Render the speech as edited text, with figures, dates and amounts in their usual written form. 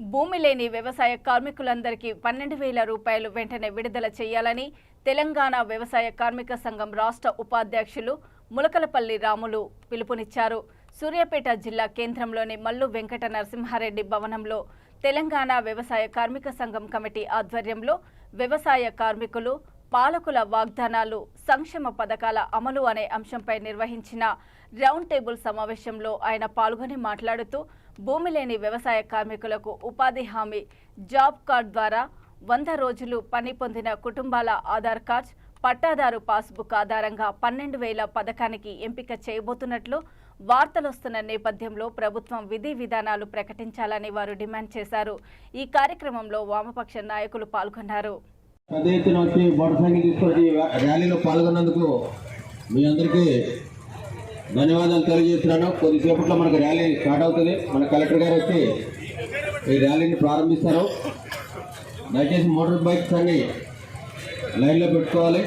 భూమి లేని వ్యవసాయ కార్మికులందరికీ 12,000 రూపాయలు వెంటనే విడుదల చేయాలని తెలంగాణ వ్యవసాయ కార్మిక సంఘం రాష్ట్ర ఉపాధ్యక్షులు ములకలపల్లి రాములు పిలుపునిచ్చారు. సూర్యాపేట జిల్లా కేంద్రంలోని మల్లు వెంకట నరసింహారెడ్డి భవనంలో తెలంగాణ వ్యవసాయ కార్మిక సంఘం కమిటీ ఆధ్వర్యంలో వ్యవసాయ కార్మికులు, పాలకుల వాగ్దానాలు, సంక్షేమ పథకాల అమలు అనే అంశంపై నిర్వహించిన రౌండ్ టేబుల్ సమావేశంలో ఆయన పాల్గొని మాట్లాడుతూ భూమి లేని వ్యవసాయ కార్మికులకు ఉపాధి హామీ జాబ్ కార్డ్ ద్వారా 100 రోజులు పని పొందిన కుటుంబాల ఆధార్ కార్డ్, పట్టాదారు పాస్బుక్ ఆధారంగా 12,000 పథకానికి ఎంపిక చేయబోతున్నట్లు వార్తలొస్తున్న నేపథ్యంలో ప్రభుత్వం విధి విధానాలు ప్రకటించాలని వారు డిమాండ్ చేశారు. ఈ కార్యక్రమంలో వామపక్ష నాయకులు పాల్గొన్నారు. ర్యాలీలో పాల్గొన్నందుకు మీ అందరికీ ధన్యవాదాలు తెలియజేస్తున్నాను. కొద్దిసేపట్లో మనకు ర్యాలీ స్టార్ట్ అవుతుంది. మన కలెక్టర్ గారు వచ్చి ఈ ర్యాలీని ప్రారంభిస్తారు. దయచేసి మోటార్ బైక్స్ అన్ని లైన్లో పెట్టుకోవాలి.